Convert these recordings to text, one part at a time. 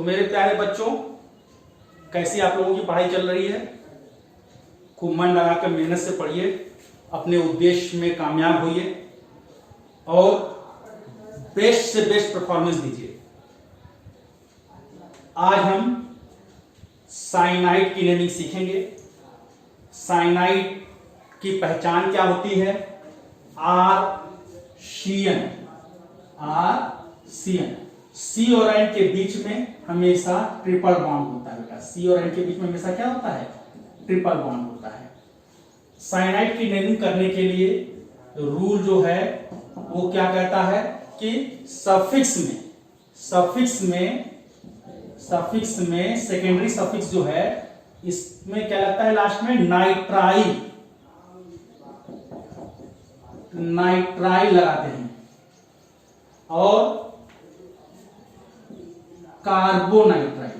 मेरे प्यारे बच्चों, कैसी आप लोगों की पढ़ाई चल रही है? खूब मन लगाकर मेहनत से पढ़िए, अपने उद्देश्य में कामयाब होइए और बेस्ट से बेस्ट परफॉर्मेंस दीजिए। आज हम साइनाइड की नेमिंग सीखेंगे। साइनाइड की पहचान क्या होती है? आर्सियन। सी और एन के बीच में हमेशा ट्रिपल बॉन्ड होता है बेटा। सी और एन के बीच में हमेशा क्या होता है? ट्रिपल बॉन्ड होता है। साइनाइड की नेमिंग करने के लिए रूल जो है वो क्या कहता है कि सफिक्स में सेकेंडरी सफिक्स जो है इसमें क्या लगता है लास्ट में? नाइट्राइल लगाते हैं और कार्बोनाइट्राइल।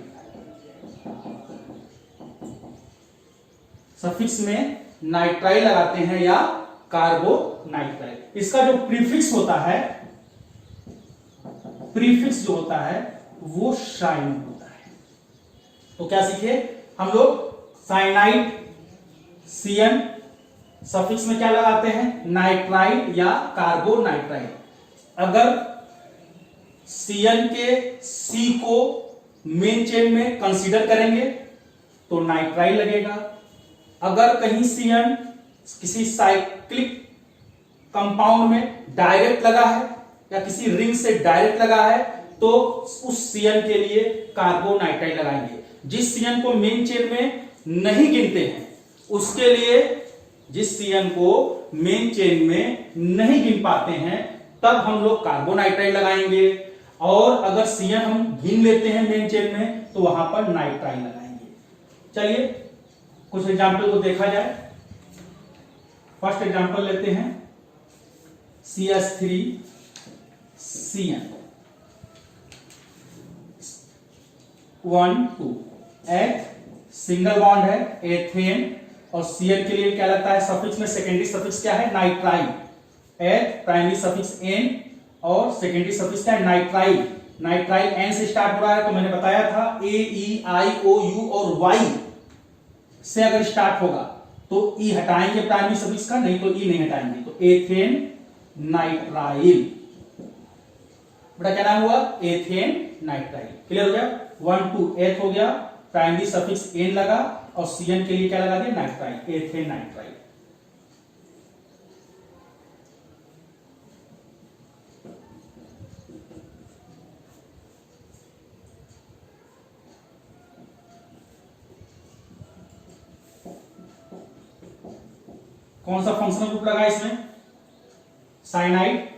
सफिक्स में नाइट्राइल लगाते हैं या कार्बोनाइट्राइल। इसका जो प्रीफिक्स जो होता है वो साइन होता है। तो क्या सीखे हम लोग? साइनाइड सीएन सफिक्स में क्या लगाते हैं? नाइट्राइल या कार्बोनाइट्राइल। अगर सीएन के सी को मेन चेन में कंसीडर करेंगे तो नाइट्राइल लगेगा। अगर कहीं सीएन किसी साइक्लिक कंपाउंड में डायरेक्ट लगा है या किसी रिंग से डायरेक्ट लगा है तो उस सीएन के लिए कार्बोनाइट्राइल लगाएंगे। जिस सीएन को मेन चेन में नहीं गिनते हैं उसके लिए, जिस सीएन को मेन चेन में नहीं गिन पाते हैं तब हम लोग कार्बोनाइट्राइल लगाएंगे, और अगर सीएन हम गिन लेते हैं मेन चेन में तो वहां पर नाइट्राइल लगाएंगे। चलिए कुछ एग्जाम्पल को देखा जाए। फर्स्ट एग्जाम्पल लेते हैं CH3CN। One two th single bond है एथेन, और सीएन के लिए क्या लगता है? सफिक्स में सेकेंडरी सफिक्स क्या है? नाइट्राइल। एथ प्राइमरी सफिक्स एन और सेकेंडरी सफिक्स क्या है? नाइट्राइल। नाइट्राइल एन से स्टार्ट हो रहा है तो मैंने बताया था AEIOU और Y से अगर स्टार्ट होगा तो E हटाएंगे प्राइमरी सफिक्स का, नहीं तो E नहीं हटाएंगे, तो एथेन नाइट्राइल। बेटा क्या नाम हुआ? Ethane nitrile. क्लियर हो गया? 1 2 एथ हो गया, प्राइमरी सफिक्स एन लगा और सीएन के लिए क्या लगा दिया? Nitrile, ethane nitrile. कौन सा फंक्शनल ग्रुप लगा इसमें? साइनाइड।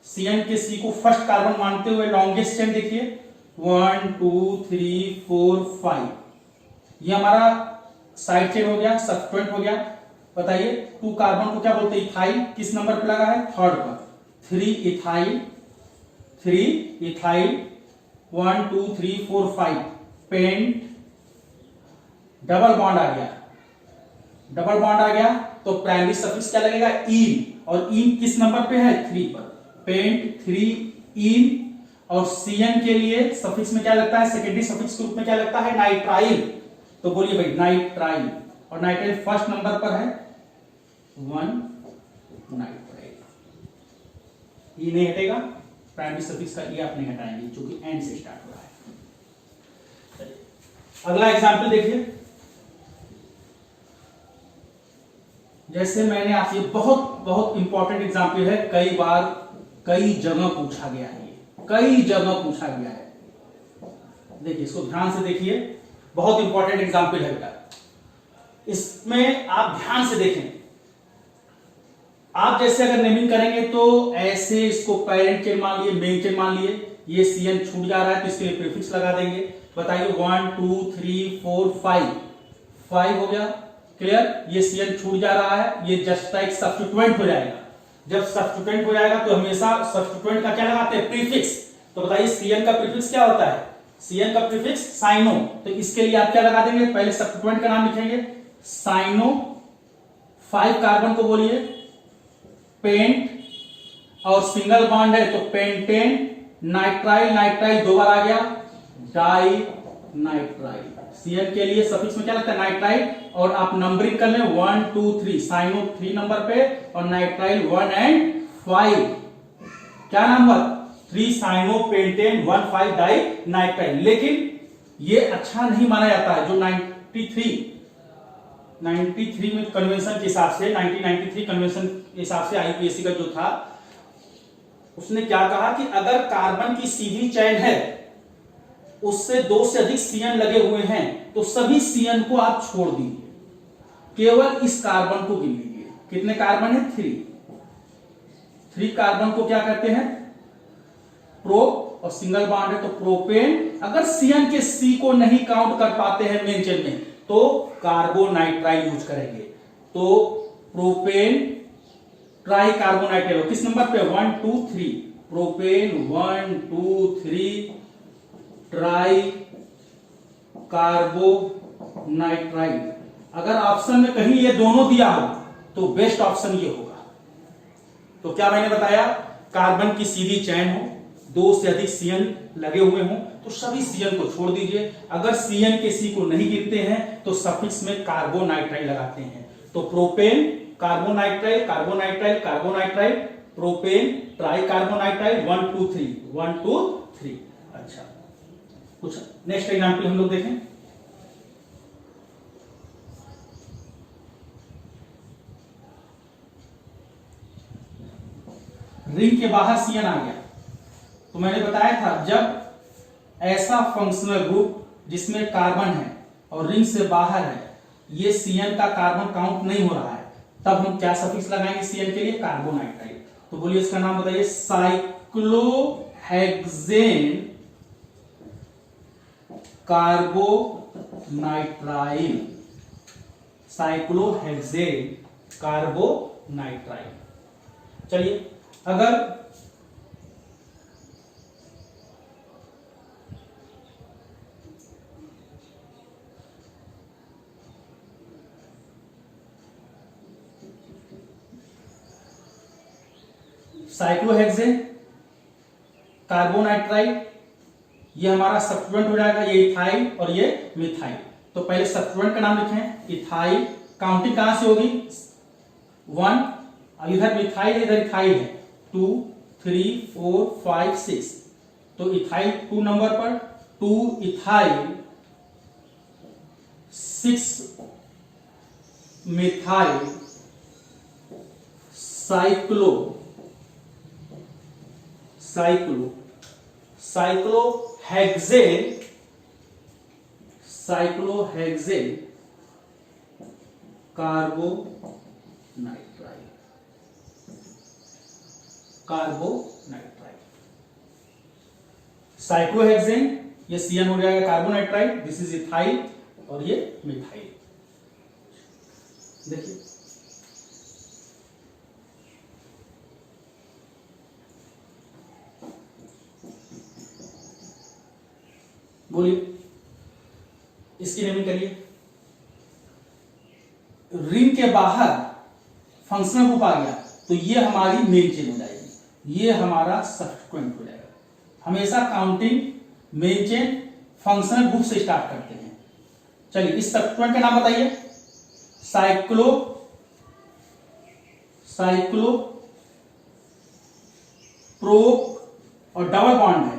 सीएन के सी को फर्स्ट कार्बन मानते हुए लॉन्गेस्ट चेन देखिए 1 2 3 4 5। ये हमारा साइड चेन हो गया, सब्स्टिट्यूएंट हो गया। बताइए 2 कार्बन को क्या बोलते हैं? इथाइल। किस नंबर पे लगा है? थर्ड पर। 3 इथाइल 1 2 3 4 5 पेंट। डबल बॉन्ड आ गया तो प्राइमरी सफिक्स क्या लगेगा? ईन, और ईन किस नंबर पे है? 3 पर। पेंट 3 ईन, और सीएन के लिए सफिक्स में क्या लगता है? सेकेंडरी सफिक्स के रूप में क्या लगता है? नाइट्राइल। तो बोलिए भाई नाइट्राइल, और नाइट्राइल फर्स्ट नंबर पर है 1 नाइट्राइल। ई नहीं हटेगा, प्राइमरी सफिक्स का ई आप नहीं हटाएंगे क्योंकि एन से स्टार्ट हो रहा है। अगला एग्जाम्पल देखिए। जैसे मैंने आपसे, बहुत इंपॉर्टेंट एग्जाम्पल है, कई जगह पूछा गया है, देखिए इसको ध्यान से देखिए, बहुत इंपॉर्टेंट एग्जाम्पल है बेटा। इसमें आप ध्यान से देखें। आप जैसे अगर नेमिंग करेंगे तो ऐसे इसको पेरेंट चेन मान लिए, मेन चेन मान लिए, ये सीएन छूट जा रहा है तो इसके लिए प्रीफिक्स लगा देंगे। बताइए 1 2 3 4 5 हो गया। क्लियर? ये सीएन छूट जा रहा है, ये जस्ट लाइक सब्स्टिट्यूएंट हो जाएगा। जब सब्स्टिट्यूएंट हो जाएगा तो हमेशा सब्स्टिट्यूएंट का क्या लगाते हैं? प्रीफिक्स। तो बताइए सीएन का प्रीफिक्स क्या होता है? सीएन का प्रीफिक्स साइनो। तो इसके लिए आप क्या लगा देंगे? पहले सब्स्टिट्यूएंट का नाम लिखेंगे साइनो। 5 कार्बन को बोलिए पेंट, और सिंगल बॉन्ड है तो पेंटेन नाइट्राइल नाइट्राइल दो बार आ गया, डाई नाइट्राइल। सीएन के लिए सफिक्स में क्या लगता है, नाइट्राइल, और आप नंबरिंग कर लें 1 2 3, साइनो 3 नंबर पे और नाइट्राइल 1 एंड 5। क्या नाम हुआ, 3 साइनो पेंटेन 1 5 डाई नाइट्राइल। लेकिन ये अच्छा नहीं माना जाता है। जो 93 में कन्वेंशन के हिसाब से, 1993 कन्वेंशन के हिसाब से आईपीएससी का जो था, उसने क्या कहा कि अगर कार्बन की सीधी चेन है, उससे 2 से अधिक सीएन लगे हुए हैं, तो सभी सीएन को आप छोड़ दीजिए, केवल इस कार्बन को गिन लीजिए। कितने कार्बन है, 3 कार्बन को क्या कहते हैं, प्रोप, और सिंगल बॉन्ड है तो प्रोपेन। अगर सीएन के सी को नहीं काउंट कर पाते हैं मेन चेन में, तो कार्बोनाइट्राइल यूज करेंगे। तो प्रोपेन ट्राई कार्बोनाइट्राइल किस नंबर पे, 1 2 3, प्रोपेन 1 2 3 ट्राई कार्बोनाइट्राइल। अगर ऑप्शन में कहीं ये दोनों दिया हो तो बेस्ट ऑप्शन ये होगा। तो क्या मैंने बताया, कार्बन की सीधी चैन हो, 2 से अधिक सीएन लगे हुए हों, तो सभी सीएन को छोड़ दीजिए। अगर सीएन के सी को नहीं गिनते हैं तो सफिक्स में कार्बोनाइट्राइल लगाते हैं। तो propane carbonitrile carbonitrile carbonitrile, propane try carbonitrile 1 2 3 1 2 3। अच्छा, कुछ नेक्स्ट एग्जांपल हम लोग देखें। रिंग के बाहर सीएन आ गया, तो मैंने बताया था जब ऐसा फंक्शनल ग्रुप जिसमें कार्बन है और रिंग से बाहर है, ये सीएन का कार्बन काउंट नहीं हो रहा है, तब हम क्या सफिक्स लगाएंगे सीएन के लिए, कार्बोनाइट्राइल। तो बोलिए इसका नाम बताइए, साइक्लोहेक्सेन कार्बोनाइट्राइल। Cyclohexane carbonitrile. चलिए, अगर साइक्लोहेक्सेन कार्बोनाइट्राइल, ये हमारा सब्स्टिट्यूएंट हो जाएगा, ये इथाइल और ये मिथाइल। तो पहले सब्स्टिट्यूएंट का नाम लिखें, इथाइल। काउंटिंग कहां से होगी, 1, इधर मिथाइल है, इधर इथाइल है, 2 3 4 5 6। तो इथाइल 2 नंबर पर, 2 ethyl 6 methyl cyclohexane carbonitrile. Cyclohexane, ये सीएन हो जाएगा कार्बोनाइट्राइल, दिस इज इथाइल और ये मिथाइल। देखिए, बोलिए, इसकी नेमिंग करिए। रिंग के बाहर फंक्शनल ग्रुप आ गया, तो ये हमारी मेन चेन हो जाएगी, ये हमारा सब्स्टिट्यूएंट हो जाएगा। हमेशा counting main chain functional group से स्टार्ट करते हैं। चलिए, इस सब्स्टिट्यूएंट का नाम बताइए, साइक्लो प्रोप और डबल बॉन्ड है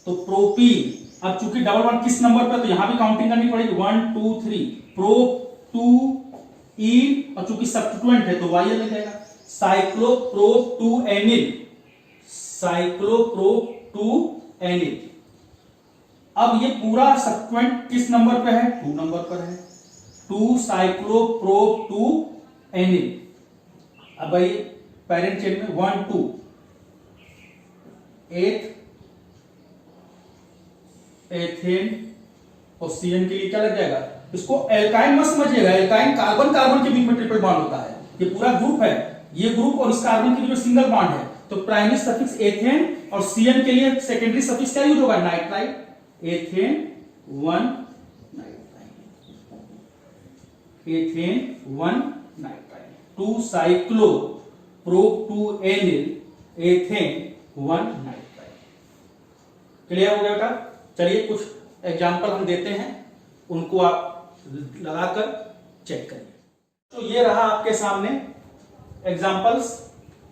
तो प्रोपीन। अब चूंकि डबल बॉन्ड किस नंबर पर, तो यहां भी काउंटिंग करनी पड़ेगी, 1 2 3, प्रोप 2 ई, और चूंकि सब्स्टिट्यूएंट है तो वाई लग जाएगा, साइक्लोप्रोप 2 एनिल, साइक्लोप्रोप 2 एनिल। अब ये पूरा सब्स्टिट्यूएंट किस नंबर पे है, 2 नंबर पर है, 2 साइक्लोप्रोप 2 एनिल। अब भाई पेरेंट चेन में 1 2 एथेन और सीएन के लिए क्या लग जाएगा, इसको एल्काइन मत समझिएगा, एल्काइन कार्बन कार्बन के बीच में ट्रिपल बॉन्ड होता है, ये पूरा ग्रुप है, ये ग्रुप और इस कार्बन के बीच में सिंगल बॉन्ड है। तो प्राइमरी सफिक्स एथेन और सीएन के लिए सेकेंडरी सफिक्स क्या यूज होगा, nitrile, ethane 1 nitrile, ethane 1 nitrile, 2 cyclo prop 2 एनिल, ethane 1 nitrile. Clear हो गया बेटा? चलिए कुछ एग्जाम्पल हम देते हैं, उनको आप लगाकर चेक करिए। तो ये रहा आपके सामने एग्जाम्पल्स,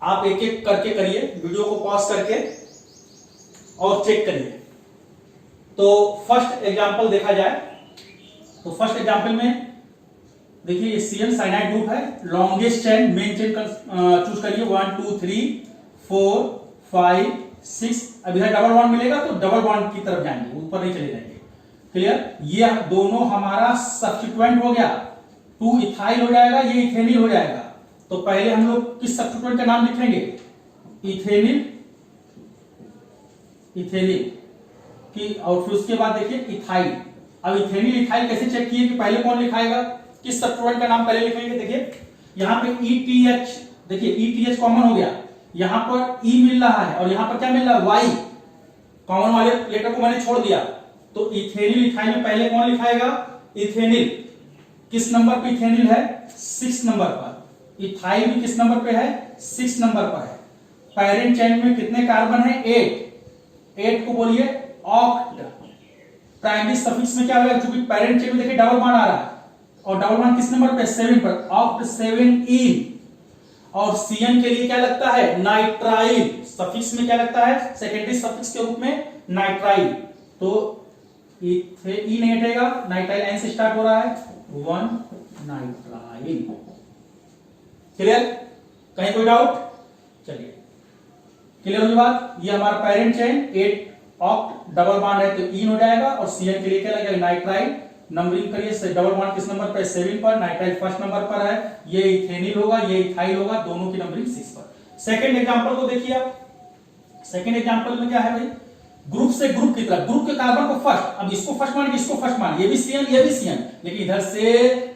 आप एक एक करके करिए, वीडियो को पॉज करके और चेक करिए। तो फर्स्ट एग्जाम्पल देखा जाए तो फर्स्ट एग्जाम्पल में देखिए ये CN साइनाइड ग्रुप है, longest chain main chain choose करिए 1 2 3 4 5 6। अब इधर डबल बॉन्ड मिलेगा तो डबल बॉन्ड की तरफ जाएंगे, ऊपर नहीं चले जाएंगे। क्लियर? ये दोनों हमारा सब्स्टिट्यूएंट हो गया, 2 इथाइल हो जाएगा, ये इथेनिल हो जाएगा। तो पहले हम लोग किस सब्स्टिट्यूएंट का नाम लिखेंगे? इथेनिल, इथेनिल की, और फिर उसके बाद देखिए इथाइल। अब इथेनिल इथाइल कैसे चेक किए कि पहले कौन लिखाएगा, किस सब्स्टिट्यूएंट का नाम पहले लिखेंगे? देखिए यहां पे ETH, देखिए ETH कॉमन हो गया, यहां पर E मिल रहा है और यहां पर क्या मिल रहा है? Y। कॉमन वाले लेटर को मैंने छोड़ दिया, तो इथेनिल इथाइल में पहले कौन लिखाएगा? इथेनिल। किस नंबर पे इथेनिल है? 6 नंबर पर। इथाइल भी किस नंबर पे है? 6 नंबर पर है। पैरेंट चेन में कितने कार्बन है? 8 को बोलिए ऑक्ट। प्राइमरी सफिक्स में क्या होगा? क्योंकि पैरेंट चेन में देखिए डबल बॉन्ड आ रहा है, और डबल बॉन्ड किस नंबर पे? 7 पर, ऑक्ट 7 और CN के लिए क्या लगता है? नाइट्राइल। सफिक्स में क्या लगता है? सेकेंडरी सफिक्स के रूप में नाइट्राइल। तो E नहीं हटेगा, नाइट्राइल N से स्टार्ट हो रहा है, 1 नाइट्राइल। क्लियर? कहीं कोई डाउट? चलिए क्लियर होगी बात। ये हमारा parent chain 8 oct double bond है, तो E हो जाएगा, और CN के लिए क्या लगेगा? नाइट्राइल। नंबरिंग करिए, डबल बॉन्ड किस नंबर पर? 7 पर, नाइट्राइल फर्स्ट नंबर पर है, ये इथेनिल होगा, ये इथाइल होगा, दोनों की नंबरिंग 6 पर। सेकंड एग्जांपल को देखिए आप। सेकंड एग्जांपल में क्या है भाई? ग्रुप से ग्रुप की तरफ, ग्रुप के कार्बन को फर्स्ट, अब इसको फर्स्ट मान, इसको फर्स्ट मान, ये भी CN, ये भी CN, लेकिन इधर से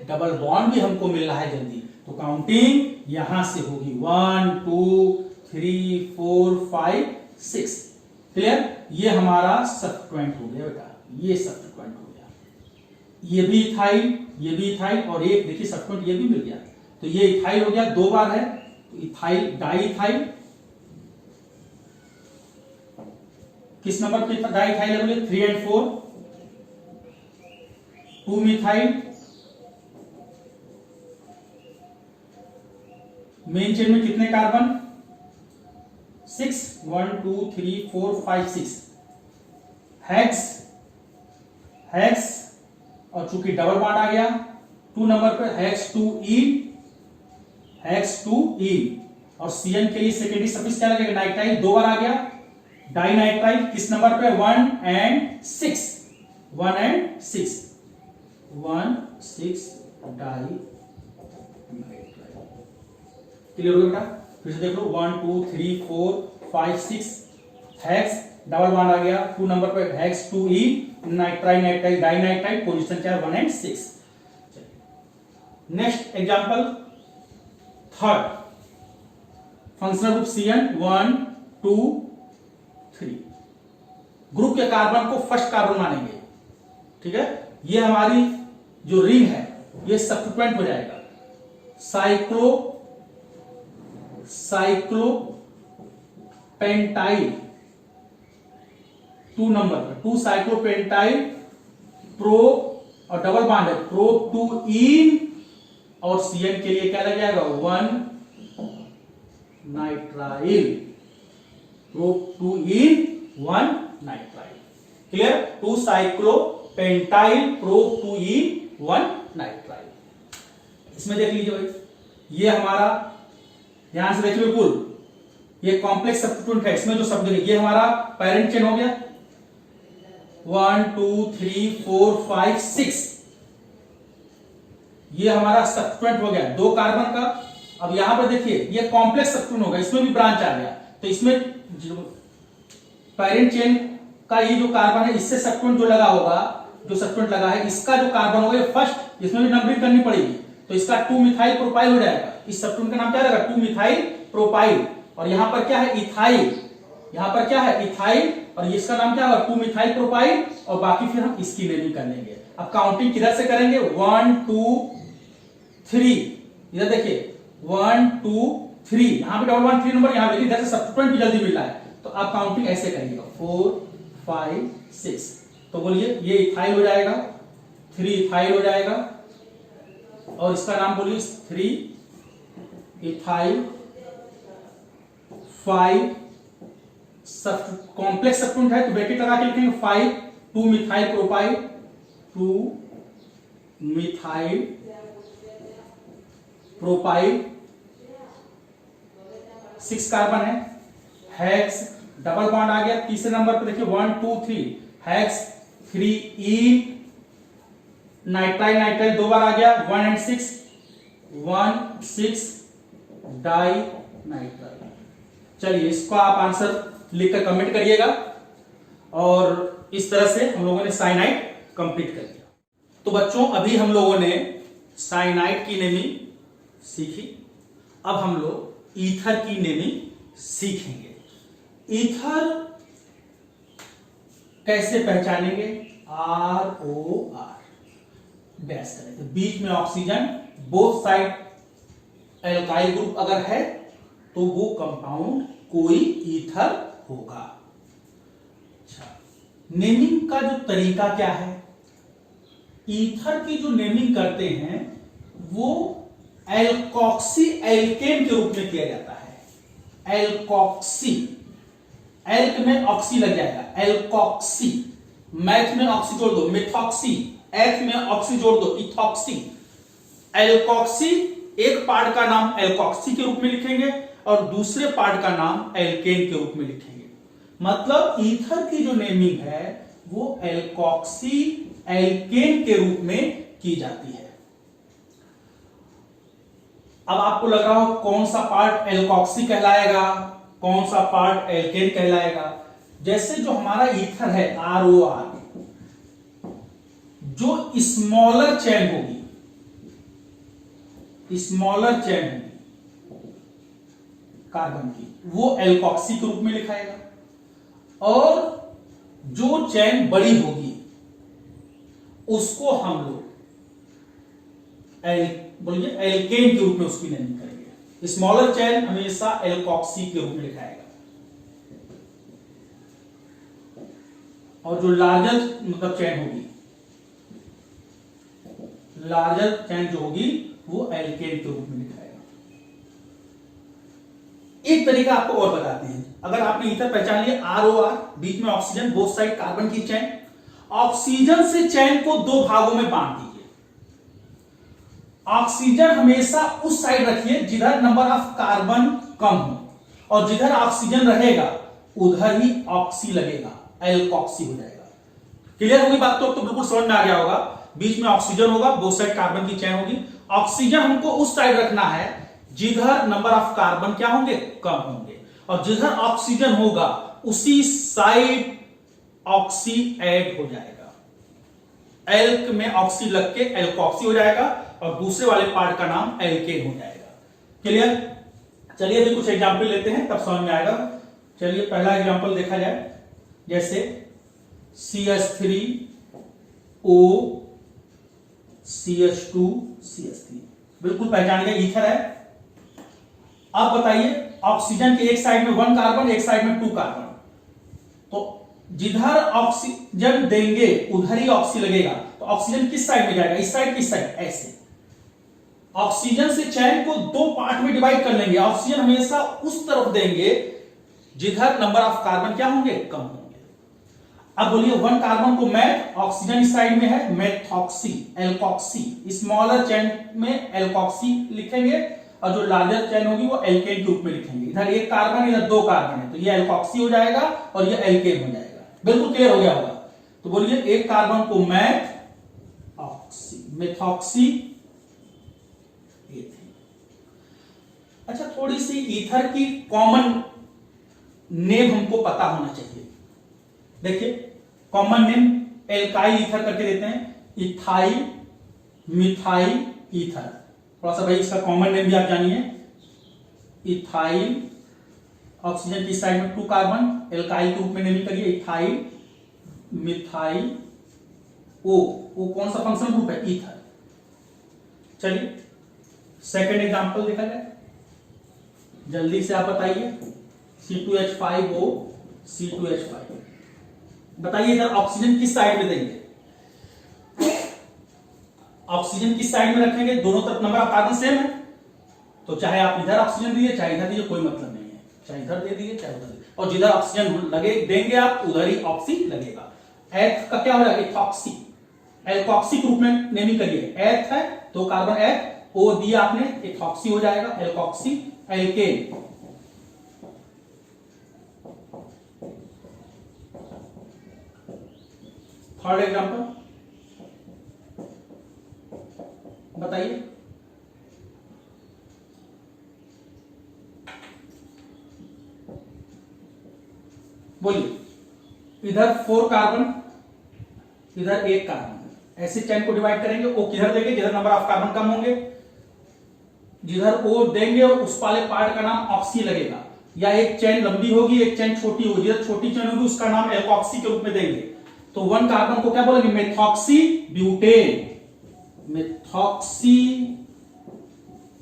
डबल बॉन्ड भी हमको मिल रहा है जल्दी, तो काउंटिंग यहां से होगी 1 2 3 4 5 6। क्लियर? ये हमारा सब्स्टिट्यूएंट हो गया बेटा, ये सब्स्टिट्यूएंट हो गया, ये भी इथाइल, ये भी इथाइल, और एक देखिए सब्स्टिट्यूएंट ये भी मिल गया, तो ये इथाइल हो गया, 2 बार है, तो इथाइल डाई इथाइल। किस नंबर पे डाई इथाइल है? बोले 3 और 4। 2 मिथाइल। मेन चेन में कितने कार्बन? 6, 1 2 3 4 5 6। हेक्स, हेक्स, और चूंकि डबल बॉन्ड आ गया 2 नंबर पे, हेक्स 2E, हेक्स 2E, और CN के लिए सेकेंडरी सफिक्स क्या लगेगा? नाइट्राइल, 2 बार आ गया, डाई नाइट्राइल किस नंबर पे? 1 and 6, 1 and 6, 1 6 dinitrile. Clear हो गया बेटा? फिर से देख लो, 1 2 3 4 5 6, हेक्स डबल बॉन्ड आ गया, 2 नंबर पे hex 2E, nitrile nitrile dinitrile, position क्या है? 1 and 6। Next example, third functional group CN 1 2 3। ग्रुप के कार्बन को फर्स्ट कार्बन मानेंगे, ठीक है? ये हमारी जो रिंग है ये सब्स्टिट्यूएंट हो जाएगा, साइक्लो पेंटाइल, 2 नंबर पर, 2 साइक्लोपेंटाइल प्रो, और डबल बॉन्ड है, प्रो 2 और CN के लिए क्या लग जाएगा? 1 nitrile, pro 2 1 nitrile. Clear? 2 cyclopentyl pro 2 1 nitrile. इसमें देख लीजिए भाई, ये हमारा ध्यान से देखिए बिल्कुल, ये कॉम्प्लेक्स सब्स्टिट्यूएंट है, इसमें जो शब्द है ये हमारा पेरेंट चेन हो गया, 1 2 3 4 5 6, ये हमारा सब्स्टिट्यूएंट हो गया 2 कार्बन का। अब यहां पर देखिए ये कॉम्प्लेक्स सब्स्टिट्यूएंट होगा, इसमें भी ब्रांच आ गया, तो इसमें पेरेंट चेन का ये जो कार्बन है इससे सब्स्टिट्यूएंट जो लगा होगा, जो सब्स्टिट्यूएंट लगा है इसका जो कार्बन होगा फर्स्ट, इसमें भी नंबरिंग करनी पड़ेगी, तो इसका 2 मिथाइल प्रोपाइल हो जाएगा। इस सब्स्टिट्यूएंट का नाम क्या रहेगा? 2 मिथाइल प्रोपाइल। और यहां पर क्या है? इथाइल, यहां पर क्या है? इथाइल, और इसका नाम क्या होगा? 2 मिथाइल प्रोपाइल, और बाकी फिर हम इसकी नेमिंग कर लेंगे। अब काउंटिंग किधर से करेंगे? 1 2 3, इधर देखिए 1 2 3, यहां पे डबल 1 3 नंबर, यहां पे इधर से सब्स्टिट्यूएंट भी जल्दी मिल रहा है, तो आप काउंटिंग ऐसे करिएगा 4 5 6। तो बोलिए ये इथाइल हो जाएगा, 3 इथाइल हो जाएगा, और इसका नाम बोलिए 3 इथाइल 5 कॉम्प्लेक्स सब्स्टिट्यूएंट है तो ब्रैकेट लगा के लिखेंगे 5 2 methyl propyl 2 methyl propyl 6 carbon है, हेक्स डबल बॉन्ड आ गया तीसरे नंबर पे देखिए 1 2 3 हेक्स 3 ई नाइट्राइल नाइट्राइल 2 बार आ गया 1 and 6 डाई नाइट्राइल। चलिए इसको आप आंसर लिखकर कमेंट करिएगा। और इस तरह से हम लोगों ने साइनाइड कंप्लीट कर दिया। तो बच्चों अभी हम लोगों ने साइनाइड की नेमिंग सीखी, अब हम लोग ईथर की नेमिंग सीखेंगे। ईथर कैसे पहचानेंगे? ROR डैश करें तो बीच में oxygen, both side alkyl group अगर है तो वो कंपाउंड कोई ईथर होगा। अच्छा, नेमिंग का जो तरीका क्या है? ईथर की जो नेमिंग करते हैं वो एल्कोक्सी एल्केन के रूप में किया जाता है। एल्कोक्सी, एल्क में ऑक्सी लग जाएगा, एल्कोक्सी। मैथ में ऑक्सी जोड़ दो मिथॉक्सी, एथ में ऑक्सी जोड़ दो इथॉक्सी। एल्कोक्सी एक पार्ट का नाम एल्कोक्सी के रूप में लिखेंगे और दूसरे पार्ट का नाम एल्केन के रूप में लिखेंगे। मतलब ईथर की जो नेमिंग है वो एल्कोक्सी एल्केन के रूप में की जाती है। अब आपको लग रहा हो कौन सा पार्ट एल्कोक्सी कहलाएगा, कौन सा पार्ट एल्केन कहलाएगा। जैसे जो हमारा ईथर है ROR, जो स्मॉलर चेन होगी, स्मॉलर चेन होगी कार्बन की, वो एल्कोक्सी के रूप में लिखाएगा, और जो चेन बड़ी होगी उसको हम लोग बोलिए एल्केन के रूप में उसकी नेमिंग करेंगे। स्मॉलर चेन हमेशा एल्कोक्सी के रूप में लिखाएगा, और जो लार्जर मतलब चेन होगी, लार्जर चेन जो होगी वो एल्केन के रूप में लिखाएगा। एक तरीका आपको और बताते हैं। अगर आपने ईथर पहचान लिया ROR, बीच में ऑक्सीजन, बोथ साइड कार्बन की चेन, ऑक्सीजन से चेन को दो भागों में बांट दीजिए। ऑक्सीजन हमेशा उस साइड रखिए जिधर नंबर ऑफ कार्बन कम हो, और जिधर ऑक्सीजन रहेगा उधर ही ऑक्सी लगेगा, एल्कोक्सी हो जाएगा। क्लियर होगी बात? तो बिल्कुल समझ में आ गया होगा। बीच में ऑक्सीजन होगा, बोथ साइड कार्बन की चेन होगी। ऑक्सीजन हमको उस साइड रखना है जिधर नंबर ऑफ कार्बन क्या होंगे? कम होंगे, और जिधर ऑक्सीजन होगा उसी साइड ऑक्सी ऐड हो जाएगा। एल्क में ऑक्सी लग के एल्कोक्सी हो जाएगा और दूसरे वाले पार्ट का नाम एल्केन हो जाएगा। क्लियर? चलिए अभी कुछ एग्जांपल लेते हैं तब समझ में आएगा। चलिए पहला एग्जांपल देखा जाए, जैसे CH3O CH2 CH3, बिल्कुल पहचान गए ईथर है। अब बताइए ऑक्सीजन के एक साइड में 1 कार्बन, एक साइड में 2 कार्बन, तो जिधर ऑक्सीजन देंगे उधर ही ऑक्सी लगेगा। तो ऑक्सीजन किस साइड में जाएगा? इस साइड, किस साइड? ऐसे। ऑक्सीजन से चैन को दो पार्ट में डिवाइड कर लेंगे। ऑक्सीजन हमेशा उस तरफ देंगे जिधर नंबर ऑफ कार्बन क्या होंगे? कम होंगे। अब बोलिए 1 कार्बन को मैथ, ऑक्सीजन इस साइड में है, मेथॉक्सी, एल्कोक्सी, स्मॉलर चेन में एल्कोक्सी लिखेंगे, और जो लार्जर चेन होगी वो एल्केन के रूप में लिखेंगे। इधर 1 कार्बन, इधर 2 कार्बन है, तो ये एल्कोक्सी हो जाएगा और ये एल्केन हो जाएगा। बिल्कुल क्लियर हो गया होगा। तो बोलिए 1 कार्बन को मैथ ऑक्सी, मेथॉक्सी, एथेन। अच्छा, थोड़ी सी ईथर की कॉमन नेम हमको पता होना चाहिए। देखिए कॉमन नेम एल्काइल ईथर करके देते हैं, इथाइल, मिथाइल, ईथर। थोड़ा सा भाई इसका कॉमन नेम भी आप जानिए। इथाइल, ऑक्सीजन की साइड में 2 कार्बन, एल्काइल के रूप में नेमिंग करिए, इथाइल, मिथाइल, ओ कौन सा फंक्शनल ग्रुप है? ईथर। चलिए सेकेंड एग्जांपल देखा जाए, जल्दी से आप बताइए। C2H5O, C2H5, बताइए इधर ऑक्सीजन किस साइड में देंगे? ऑक्सीजन किस साइड में रखेंगे? दोनों तरफ नंबर ऑफ कार्बन सेम है, तो चाहे आप इधर ऑक्सीजन दीजिए चाहे इधर दीजिए, कोई मतलब नहीं है, चाहे इधर दे दीजिए चाहे उधर दीजिए, और जिधर ऑक्सीजन लगे देंगे आप उधर ही ऑक्सी लगेगा। एथ का क्या हो जाएगा? इथॉक्सी। एल्कोक्सी ग्रुप में नेमिंग करिए, एथ है तो कार्बन एथ, ओ दिया आपने, इथॉक्सी हो जाएगा, एल्कोक्सी एल्केन। थर्ड एग्जांपल बताइए। बोलिए। इधर 4 कार्बन, इधर 1 कार्बन, ऐसे चेन को डिवाइड करेंगे। ओ किधर देंगे? जिधर नंबर ऑफ कार्बन कम होंगे। जिधर ओ देंगे उस वाले पार्ट का नाम ऑक्सी लगेगा, या एक चेन लंबी होगी एक चेन छोटी होगी, जिधर छोटी चेन होगी उसका नाम एल्कोक्सी के रूप में देंगे। तो 1 कार्बन को क्या बोलेंगे? Methoxy butane. मेथॉक्सी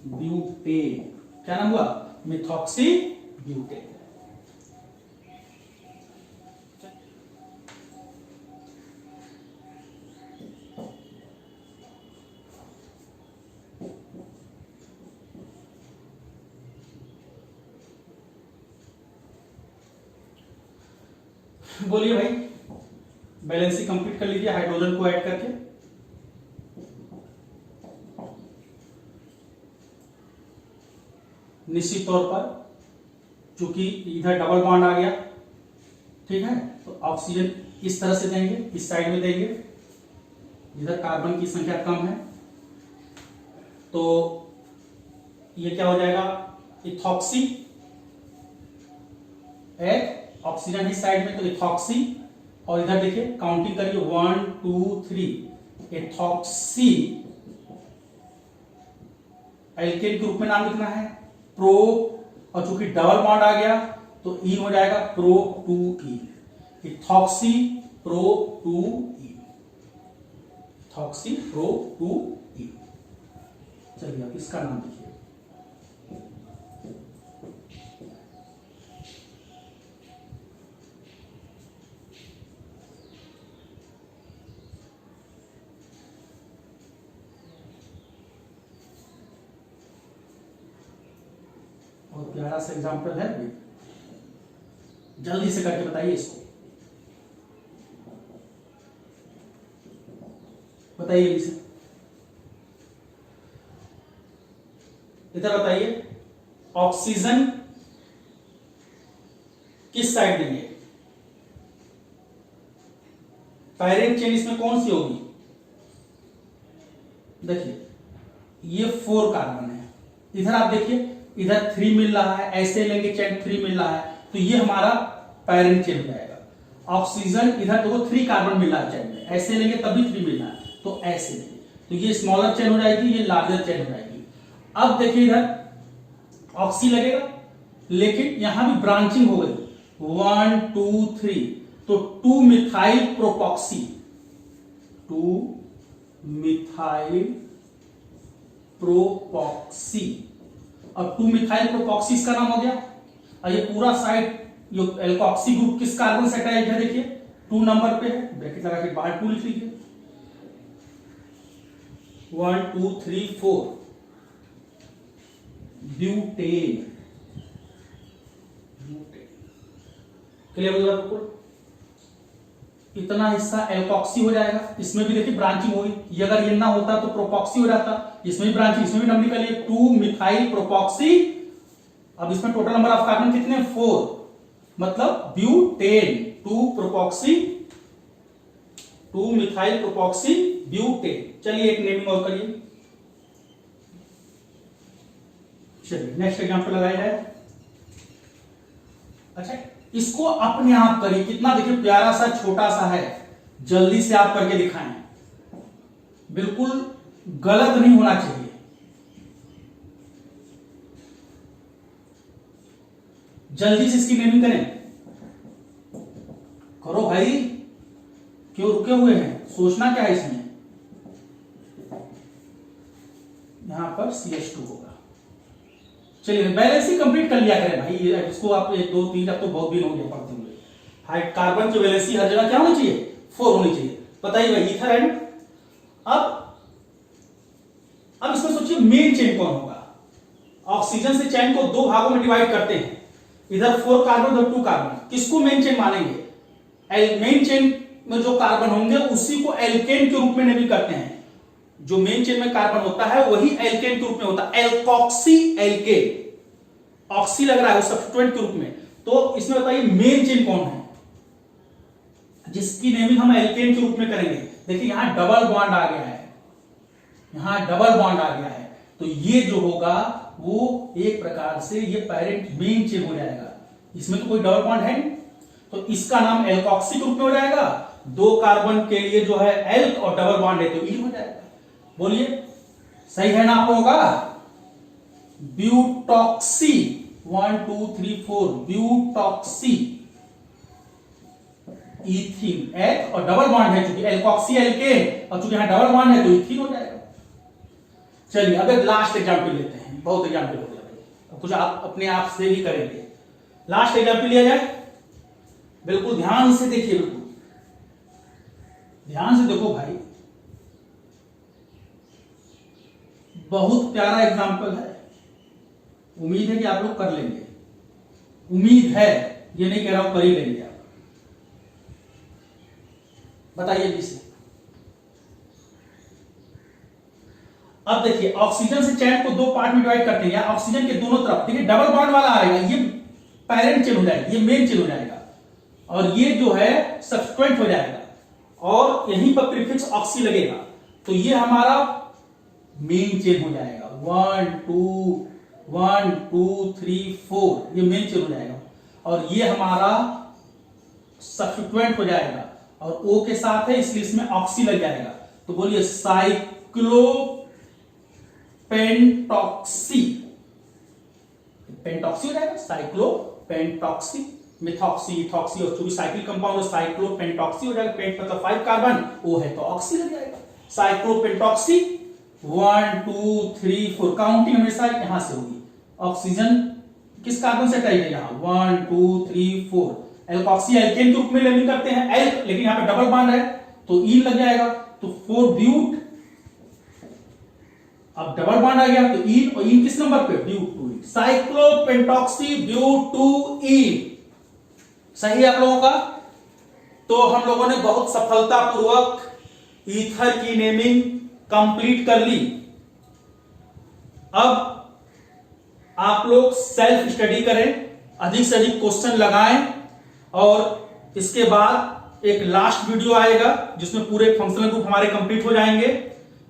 ब्यूटेन, क्या नाम हुआ? Methoxy butane. बोलिए भाई, बैलेंसिंग कंप्लीट कर लीजिए हाइड्रोजन को ऐड करके। निश्चित तौर पर चूंकि इधर डबल बॉन्ड आ गया, ठीक है, तो ऑक्सीजन इस तरह से देंगे, इस साइड में देंगे, इधर कार्बन की संख्या कम है, तो ये क्या हो जाएगा? इथॉक्सी। ऑक्सीजन इस साइड में तो इथॉक्सी, और इधर देखिए काउंटिंग करिए 1 2 3, इथॉक्सी। एल्केन के रूप में नाम लिखना है प्रो, और चूंकि डबल बॉन्ड आ गया तो इन हो जाएगा प्रो 2 इन, इथॉक्सी प्रो 2 इन, इथॉक्सी प्रो 2 इन। चलिए अब इसका नाम लिखिए। और प्यारा सा एग्जाम्पल है, जल्दी से करके बताइए इसको, बताइए इसे। इधर बताइए ऑक्सीजन किस साइड देंगे? पैरेंट चेन इसमें कौन सी होगी? देखिए ये 4 कार्बन है, इधर आप देखिए इधर 3 मिल रहा है, ऐसे लेंगे चेन 3 मिल रहा है, तो ये हमारा पैरेंट चेन हो जाएगा। ऑक्सीजन इधर देखो 3 कार्बन मिल रहा है चेन में, ऐसे लेंगे तभी 3 मिल रहा है, तो ऐसे लेंगे, तो ये स्मॉलर चेन हो जाएगी, ये लार्जर चेन हो जाएगी। अब देखिए इधर ऑक्सी लगेगा, लेकिन यहां भी ब्रांचिंग हो गई 1 2 3, तो 2 मिथाइल प्रोपॉक्सी, 2 मिथाइल प्रोपॉक्सी, और 2 मिथाइल प्रोपॉक्सी इसका नाम हो गया। और ये पूरा साइड ये एल्कोक्सी ग्रुप किस कार्बन से अटैच है? देखिए 2 नंबर पे है, ब्रैकेट लगा के बाहर 2 लिख लीजिए, 1 2 3 4, ब्यूटेन। क्लियर हो गया बिल्कुल? इतना हिस्सा एल्कोक्सी हो जाएगा, इसमें भी देखिए ब्रांचिंग होगी, ये अगर ये ना होता तो प्रोपॉक्सी हो जाता, इसमें भी ब्रांचिंग, इसमें भी नंबर निकालिए 2 मिथाइल प्रोपॉक्सी। अब इसमें टोटल नंबर ऑफ कार्बन कितने? 4, मतलब ब्यूटेन, 2 प्रोपॉक्सी, 2 मिथाइल प्रोपॉक्सी ब्यूटेन। चलिए एक नेमिंग और करिए। चलिए नेक्स्ट एग्जांपल लगाया जाए। अच्छा इसको अपने आप करिए, कितना देखिए प्यारा सा छोटा सा है, जल्दी से आप करके दिखाएं, बिल्कुल गलत नहीं होना चाहिए। जल्दी से इसकी नेमिंग करें, करो भाई, क्यों रुके हुए हैं? सोचना क्या है इसमें? यहां पर CH2 होगा। चलिए बैलेंसिंग कंप्लीट कर लिया करें भाई, इसको आप 1 2 3 अब तो बहुत दिन हो गया पढ़ते हुए। कार्बन की वैलेंसी हर जगह क्या होनी चाहिए, 4 होनी चाहिए। बताइए भाई ईथर एंड, अब इसमें सोचिए मेन चेन कौन होगा। ऑक्सीजन से चेन को 2 भागों में डिवाइड करते हैं, इधर 4 कार्बन उधर 2 कार्बन, किसको मेन चेन मानेंगे। मेन चेन में जो कार्बन होंगे उसी को एल्केन के रूप में नेमिंग करते हैं। जो मेन चेन में कार्बन होता है वही एल्केन के रूप में होता है, एल्कोक्सी एल्केन। ऑक्सी लग रहा है वो सब्स्टिट्यूएंट के रूप में। तो इसमें बताइए मेन चेन कौन है जिसकी नेमिंग हम एल्केन के रूप में करेंगे। देखिए यहां डबल बॉन्ड आ गया है, यहां डबल बॉन्ड आ गया है, तो ये जो होगा वो एक प्रकार से ये पैरेंट मेन चेन हो जाएगा। इसमें तो कोई डबल बॉन्ड है नहीं, तो इसका नाम एल्कोक्सी के रूप में हो जाएगा। 2 कार्बन के लिए जो है एल्क और डबल बॉन्ड है तो इन हो जाएगा। बोलिए सही है ना आप लोगों का। ब्यूटॉक्सी 1 2 3 4 ब्यूटॉक्सी इथीन, एल्क और डबल बॉन्ड है, चूंकि एल्कोक्सी एल्केन और चूंकि यहां डबल बॉन्ड है तो इथीन हो जाएगा। चलिए अब एक लास्ट एग्जांपल लेते हैं, बहुत एग्जांपल हो गया भाई, अब कुछ आप अपने आप से ही करेंगे। लास्ट एग्जांपल लिया जाए, बिल्कुल ध्यान से देखिए, बिल्कुल ध्यान से देखो भाई, बहुत प्यारा एग्जांपल है। उम्मीद है कि आप लोग कर लेंगे, उम्मीद है, ये नहीं कह रहा हूं कर ही लेंगे आप। बताइए भी से। अब देखिए ऑक्सीजन से चैन को 2 पार्ट में डिवाइड करते हैं, ऑक्सीजन के दोनों तरफ देखिए डबल बॉन्ड वाला आएगा, ये पैरेंट चेन हो जाएगा, ये मेन चेन हो जाएगा, और ये जो है सब्स्टिट्यूएंट हो जाएगा, और यहीं पर प्रीफिक्स ऑक्सी लगेगा, तो ये हमारा मेन चेन हो जाएगा। 1 2 3 4 ये मेन चेन हो जाएगा, और ये हमारा सब्स्टिट्यूएंट हो जाएगा, और O के साथ है इसलिए इसमें ऑक्सी लग जाएगा। तो बोलिए साइक्लोपेंटॉक्सी, पेंटॉक्सी हो जाएगा, साइक्लोपेंटॉक्सी, मिथॉक्सी, इथॉक्सी, और चूंकि साइक्लिक कंपाउंड साइक्लोपेंटॉक्सी हो जाएगा। पेंट मतलब 5 कार्बन, O है तो ऑक्सी लग जाएगा, साइक्लोपेंटॉक्सी। 1 2 3 4 काउंटिंग हमेशा यहां से होगी। ऑक्सीजन किस कार्बन से अटैच है, यहां 1 2 3 4, एल्कोक्सी एल्केन के रूप में नेमिंग करते हैं एल्क, लेकिन यहां पे डबल बॉन्ड है तो इन लग जाएगा, तो 4 ब्यूट, अब डबल बॉन्ड आ गया तो इन, और इन किस नंबर पे, ब्यूट 2, साइक्लोपेंटॉक्सी ब्यूट-2-इन। सही है आप लोगों का। तो हम लोगों ने बहुत सफलतापूर्वक ईथर की नेमिंग कंप्लीट कर ली। अब आप लोग सेल्फ स्टडी करें, अधिक से अधिक क्वेश्चन लगाएं, और इसके बाद एक लास्ट वीडियो आएगा जिसमें पूरे फंक्शनल ग्रुप हमारे कंप्लीट हो जाएंगे।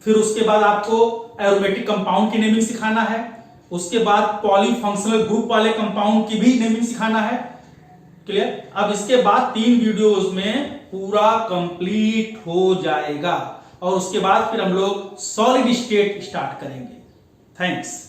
फिर उसके बाद आपको एरोमेटिक कंपाउंड की नेमिंग सिखाना है, उसके बाद पॉलीफंक्शनल ग्रुप वाले कंपाउंड की भी नेमिंग सिखाना है। क्लियर। अब इसके बाद 3 वीडियोस में पूरा कंप्लीट हो जाएगा, और उसके बाद फिर हम लोग सॉलिड स्टेट स्टार्ट करेंगे। थैंक्स।